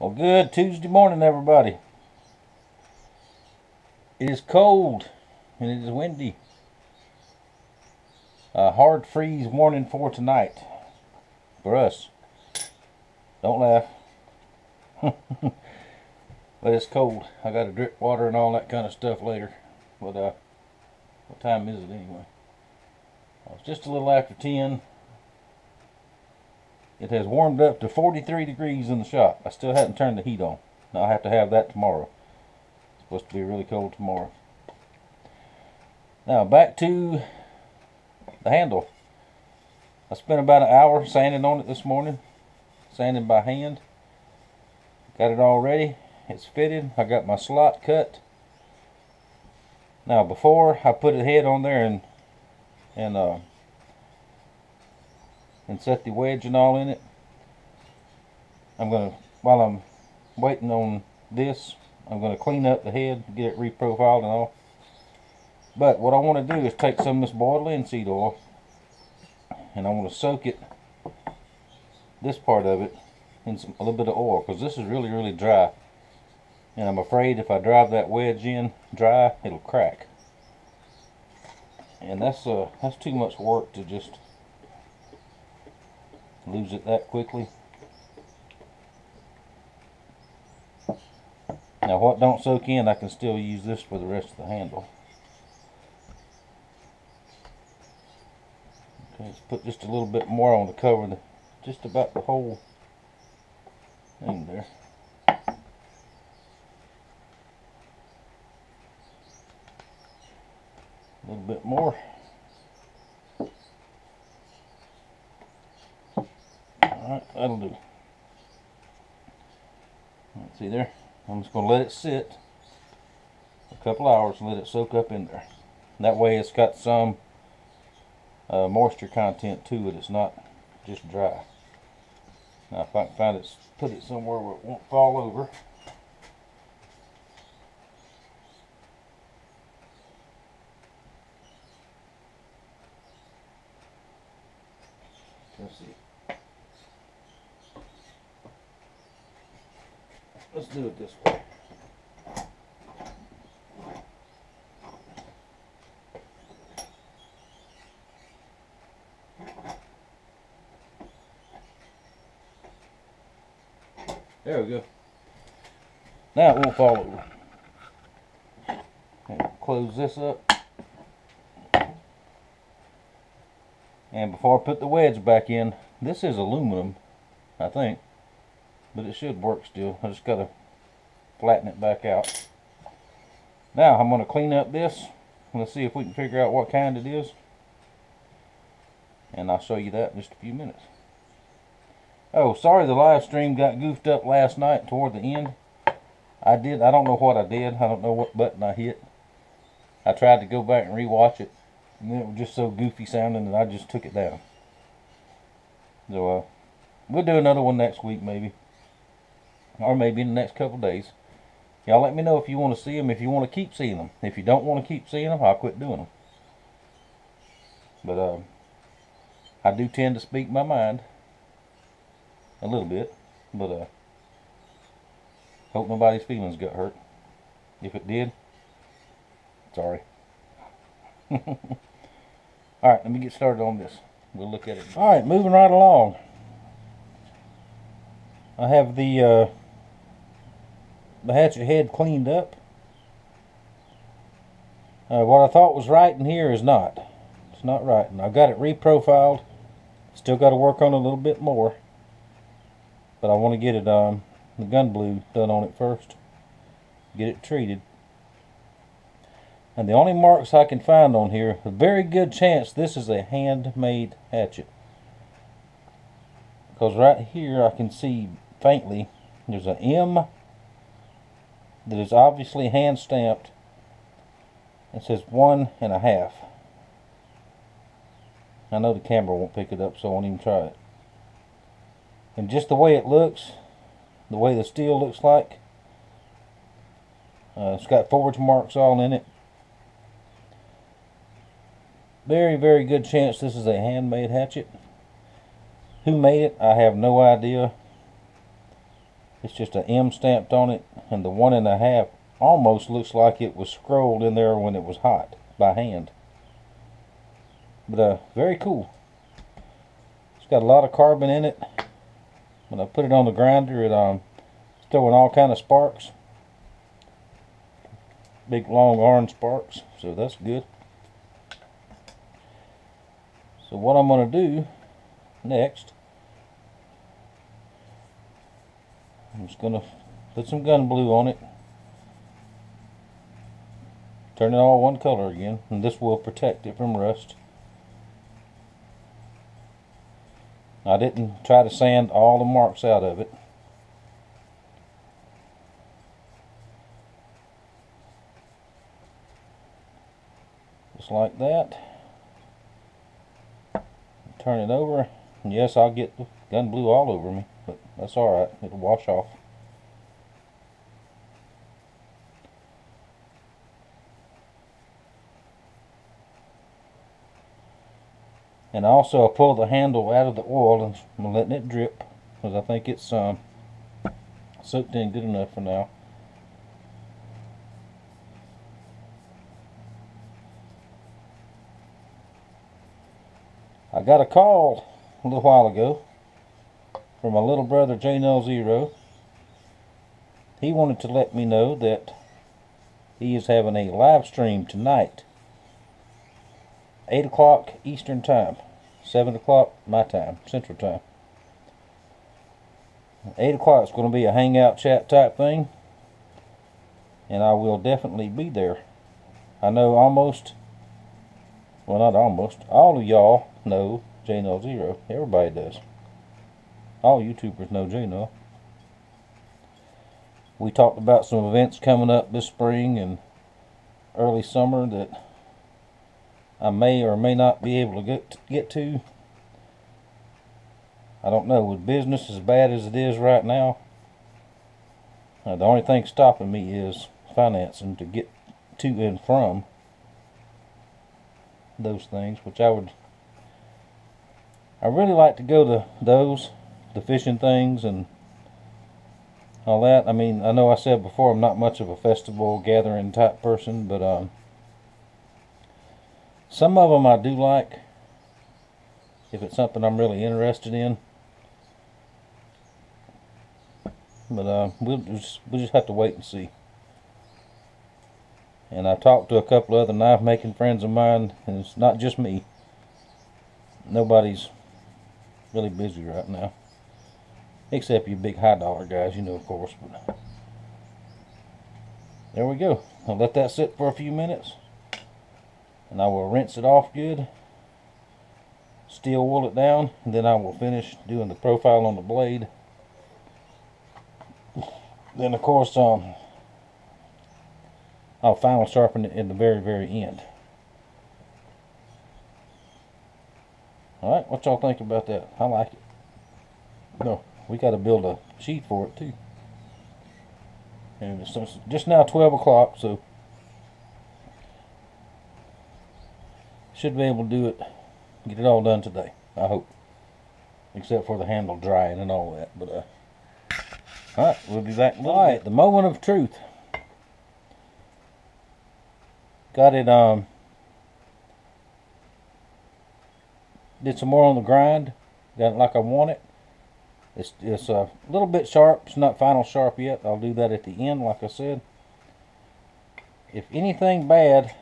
Well, good Tuesday morning, everybody. It is cold and it is windy. A hard freeze warning for tonight. For us. Don't laugh. But it's cold. I got to drip water and all that kind of stuff later. But what time is it anyway? It's just a little after 10. It has warmed up to 43 degrees in the shop. I still haven't turned the heat on. Now I have to have that tomorrow. It's supposed to be really cold tomorrow. Now back to the handle. I spent about an hour sanding on it this morning. Sanding by hand. Got it all ready. It's fitted. I got my slot cut. Now before I put the head on there and set the wedge and all in it, while I'm waiting on this, I'm gonna clean up the head, get it reprofiled and all. But what I want to do is take some of this boiled linseed oil and I want to soak it, this part of it, in a little bit of oil, because this is really dry, and I'm afraid if I drive that wedge in dry, it'll crack, and that's too much work to just lose it that quickly. Now what don't soak in, I can still use this for the rest of the handle. Okay, let's put just a little bit more on to cover just about the whole thing there. A little bit more. Alright, that'll do. Let's see there. I'm just going to let it sit a couple hours and let it soak up in there. That way it's got some moisture content to it. It's not just dry. Now if I can find it, put it somewhere where it won't fall over. Let's see. Let's do it this way. There we go. Now it won't fall over. And close this up. And before I put the wedge back in, this is aluminum, I think, but it should work still. I just gotta flatten it back out. Now I'm gonna clean up this. Let's see if we can figure out what kind it is, and I'll show you that in just a few minutes. Oh, sorry the live stream got goofed up last night toward the end. I don't know what I did. I don't know what button I hit. I tried to go back and rewatch it, and it was just so goofy sounding that I just took it down. So we'll do another one next week maybe, or maybe in the next couple days. Y'all let me know if you want to see them, if you want to keep seeing them. If you don't want to keep seeing them, I'll quit doing them. But I do tend to speak my mind a little bit, but hope nobody's feelings got hurt. If it did, sorry. Alright, let me get started on this. We'll look at it. Alright, moving right along. I have the hatchet head cleaned up. What I thought was right in here is not. It's not right. And I've got it reprofiled. Still got to work on it a little bit more. But I want to get it the gun blue done on it first. Get it treated. And the only marks I can find on here, a very good chance this is a handmade hatchet. Because right here I can see faintly there's an M that is obviously hand stamped. It says 1.5. I know the camera won't pick it up, so I won't even try it. And just the way it looks, the way the steel looks like, it's got forge marks all in it. Very good chance this is a handmade hatchet. Who made it, I have no idea. It's just an M stamped on it, and the 1.5 almost looks like it was scrolled in there when it was hot by hand. But very cool. It's got a lot of carbon in it. When I put it on the grinder, it's throwing all kind of sparks. Big long orange sparks, so that's good. So what I'm going to do next, I'm just going to put some gun blue on it. Turn it all one color again, and this will protect it from rust. I didn't try to sand all the marks out of it. Just like that. Turn it over, and yes, I'll get the gun blue all over me, but that's alright, it'll wash off. And also I pull the handle out of the oil and I'm letting it drip, because I think it's soaked in good enough for now. I got a call a little while ago from my little brother JNL0. He wanted to let me know that he is having a live stream tonight, 8 o'clock Eastern Time, 7 o'clock my time, Central Time. 8 o'clock is going to be a hangout chat type thing, and I will definitely be there. I know almost, well, not almost, all of y'all know JNL0. Everybody does. All YouTubers know JNL. We talked about some events coming up this spring and early summer that I may or may not be able to get to. I don't know. With business as bad as it is right now, the only thing stopping me is financing to get to and from those things, which I really like to go to those, the fishing things and all that. I mean, I know I said before I'm not much of a festival gathering type person, but some of them I do like if it's something I'm really interested in. But we'll just have to wait and see. And I talked to a couple of other knife making friends of mine, and it's not just me. Nobody's really busy right now, except you big high dollar guys, you know, of course. But there we go. I'll let that sit for a few minutes, and I will rinse it off good, steel wool it down, and then I will finish doing the profile on the blade. Then of course I'll final sharpen it in the very, very end. Alright, what y'all think about that? I like it. No, we got to build a sheet for it too. And it's just now 12 o'clock, so should be able to do it, get it all done today, I hope. Except for the handle drying and all that. But alright, we'll be back. Alright, the moment of truth. Got it, did some more on the grind. Got it like I want it. It's a little bit sharp. It's not final sharp yet. I'll do that at the end, like I said. If anything bad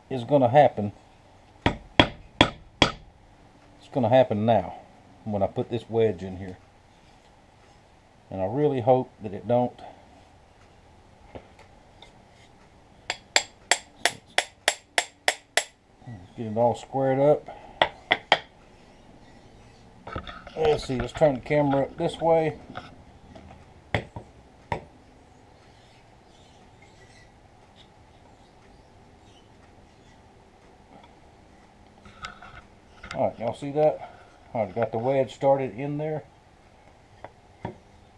is going to happen, it's going to happen now when I put this wedge in here. And I really hope that it don't. Get it all squared up. Let's see, let's turn the camera up this way. Alright, y'all see that? Alright, got the wedge started in there.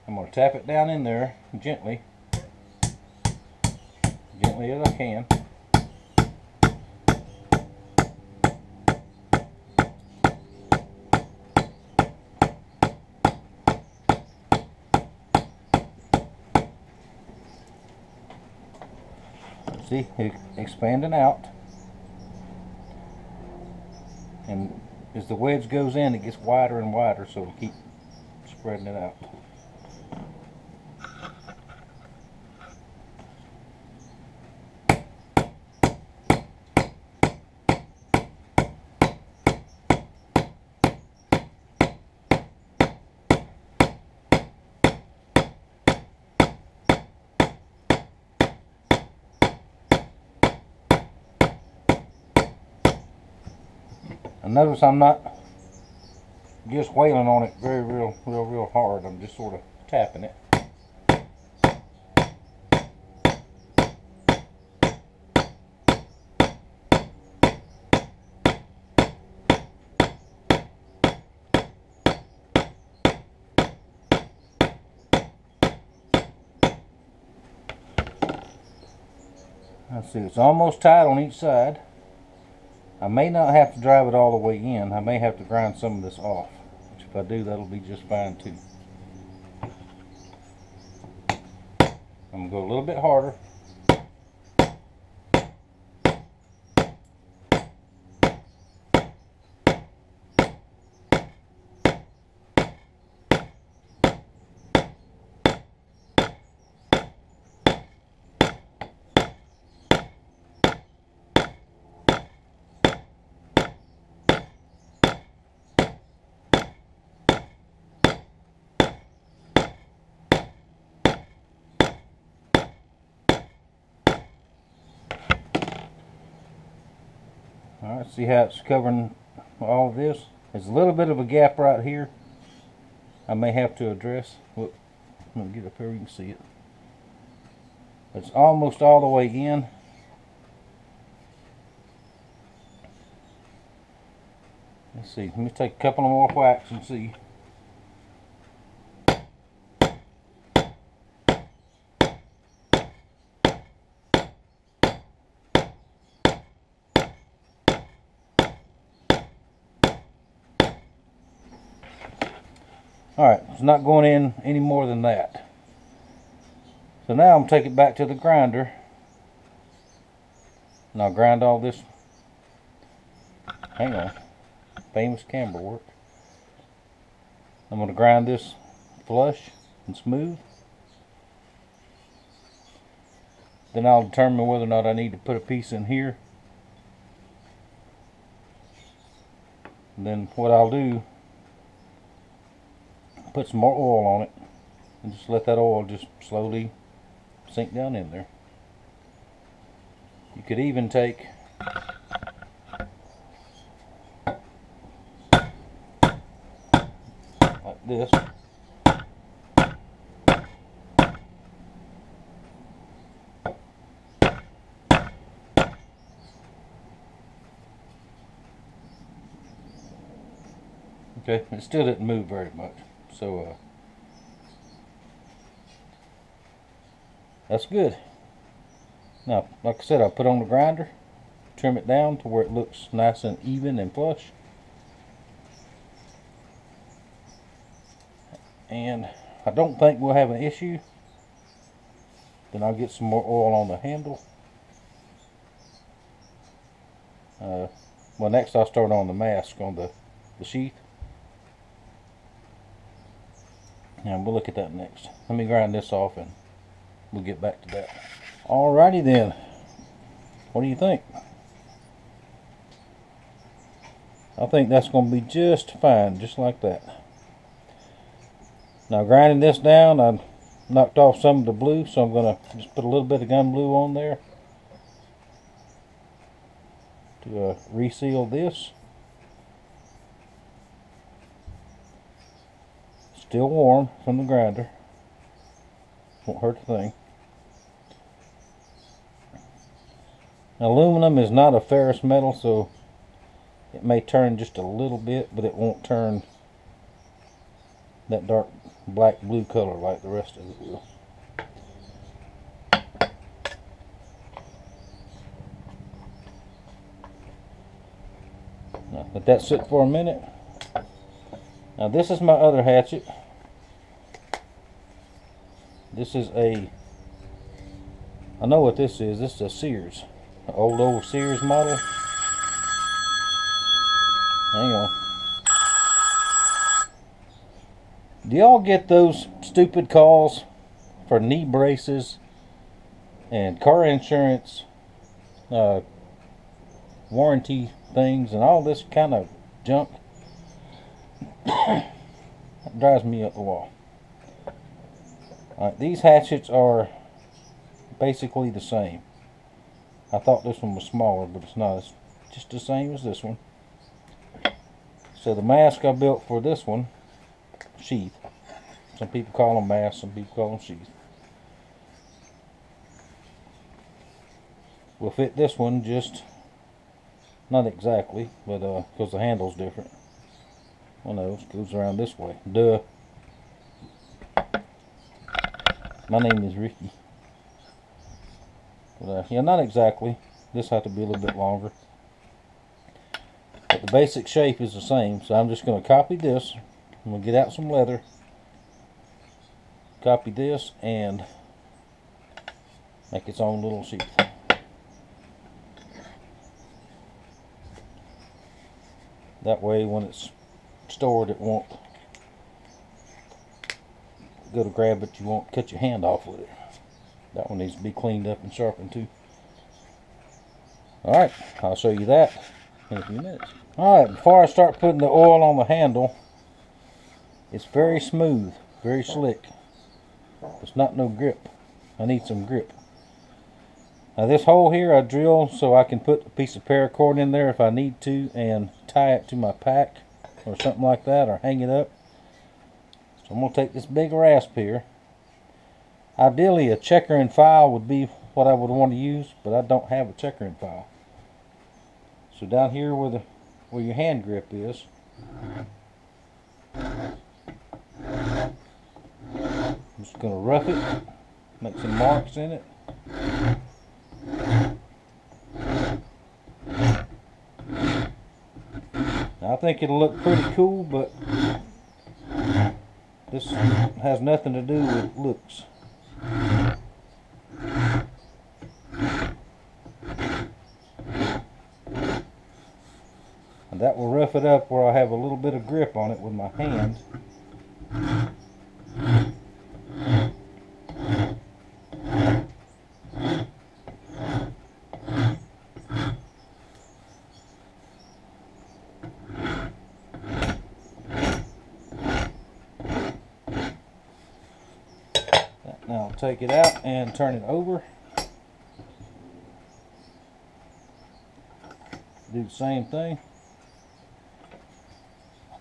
I'm going to tap it down in there gently. Gently as I can. See, it's expanding out. And as the wedge goes in, it gets wider and wider, so it'll keep spreading it out. And notice I'm not just wailing on it real hard. I'm just sort of tapping it. Let's see, it's almost tight on each side. I may not have to drive it all the way in. I may have to grind some of this off, which if I do, that'll be just fine too. I'm going to go a little bit harder. Alright, see how it's covering all of this? There's a little bit of a gap right here I may have to address. Whoop, let me get up here where you can see it. It's almost all the way in. Let's see, let me take a couple of more whacks and see. Alright, it's not going in any more than that. So now I'm going to take it back to the grinder. And I'll grind all this. Hang on. Famous camber work. I'm going to grind this flush and smooth. Then I'll determine whether or not I need to put a piece in here. And then what I'll do, put some more oil on it and just let that oil just slowly sink down in there. You could even take like this. Okay, it still didn't move very much. So that's good. Now, like I said, I'll put on the grinder, trim it down to where it looks nice and even and flush. And I don't think we'll have an issue. Then I'll get some more oil on the handle. Well, next I'll start on the mask on the sheath. And we'll look at that next. Let me grind this off and we'll get back to that. Alrighty then. What do you think? I think that's going to be just fine, just like that. Now grinding this down, I knocked off some of the blue, so I'm going to just put a little bit of gun blue on there to reseal this. Still warm from the grinder. Won't hurt a thing. Aluminum is not a ferrous metal, so it may turn just a little bit, but it won't turn that dark black blue color like the rest of it will. Now let that sit for a minute. Now this is my other hatchet. This is a I know what this is. This is a Sears. An old Sears model. Hang on. Do y'all get those stupid calls for knee braces and car insurance, warranty things, and all this kind of junk? That drives me up the wall. Alright, these hatchets are basically the same. I thought this one was smaller, but it's not. It's just the same as this one. So the mask I built for this one, sheath. Some people call them masks, some people call them sheath. Will fit this one, just not exactly, but because the handle's different. Oh no, it goes around this way. Duh. My name is Ricky. But yeah, not exactly. This has to be a little bit longer. But the basic shape is the same, so I'm just going to copy this. I'm going to get out some leather. Copy this and make its own little sheath. That way when it's stored it won't go to grab it, you won't cut your hand off with it. That one needs to be cleaned up and sharpened too. Alright, I'll show you that in a few minutes. Alright, before I start putting the oil on the handle, it's very smooth, very slick. It's not no grip. I need some grip. Now this hole here I drill so I can put a piece of paracord in there if I need to and tie it to my pack or something like that, or hang it up. So I'm going to take this big rasp here. Ideally a checkering file would be what I would want to use, but I don't have a checkering file. So down here where your hand grip is, I'm just going to rough it, make some marks in it. Now, I think it'll look pretty cool, but this has nothing to do with looks. And that will rough it up where I have a little bit of grip on it with my hand. Now I'll take it out and turn it over. Do the same thing.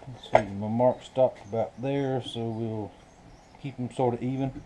Let's see, my mark stopped about there, so we'll keep them sort of even.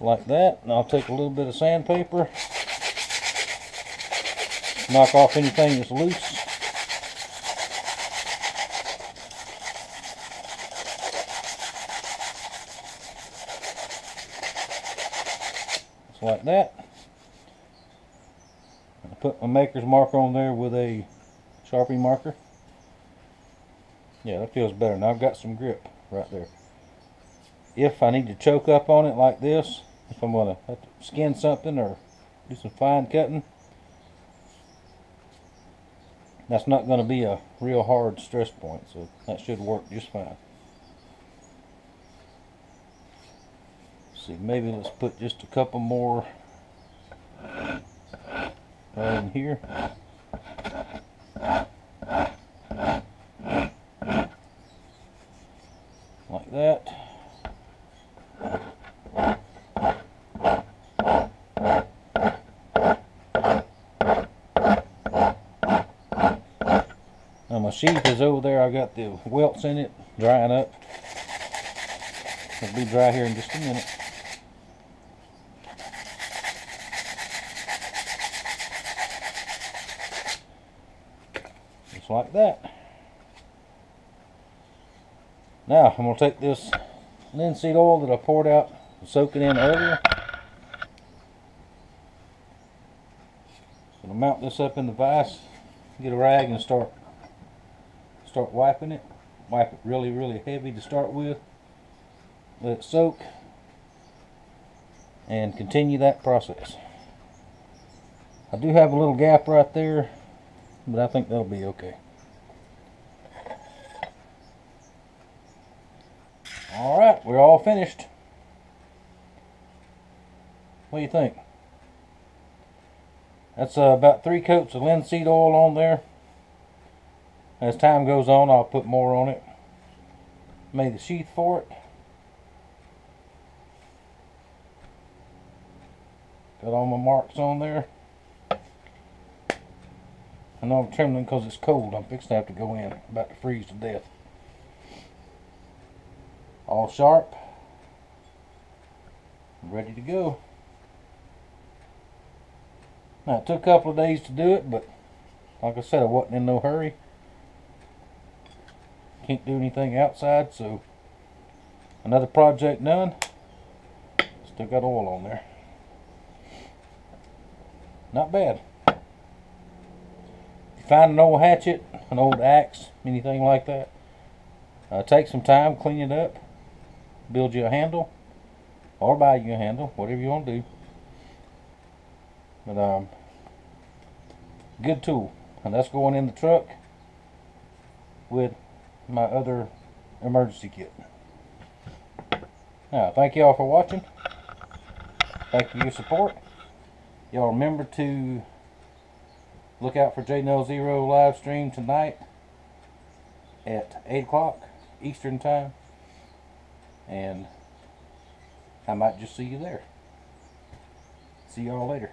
Like that, and I'll take a little bit of sandpaper, knock off anything that's loose. Just like that. I put my maker's mark on there with a Sharpie marker. Yeah, that feels better. Now I've got some grip right there. If I need to choke up on it like this, if I'm going to have to skin something or do some fine cutting, that's not going to be a real hard stress point, so that should work just fine. Let's see, maybe let's put just a couple more right in here. Like that. My sheath is over there. I got the welts in it drying up. It'll be dry here in just a minute. Just like that. Now I'm going to take this linseed oil that I poured out and soak it in earlier. I'm going to mount this up in the vise, get a rag and start wiping it. Wipe it really heavy to start with. Let it soak and continue that process. I do have a little gap right there, but I think that'll be okay. Alright, we're all finished. What do you think? That's about 3 coats of linseed oil on there. As time goes on, I'll put more on it. Made the sheath for it. Got all my marks on there. I know I'm trembling because it's cold. I'm fixing to have to go in. About to freeze to death. All sharp. Ready to go. Now it took a couple of days to do it, but like I said, I wasn't in no hurry. Can't do anything outside, so another project done. Still got oil on there. Not bad. If you find an old hatchet, an old axe, anything like that, take some time, clean it up, build you a handle, or buy you a handle, whatever you want to do. But good tool, and that's going in the truck with my other emergency kit. Now, thank y'all for watching. Thank you for your support. Y'all remember to look out for JNL0 live stream tonight at 8 o'clock Eastern time, and I might just see you there. See y'all later.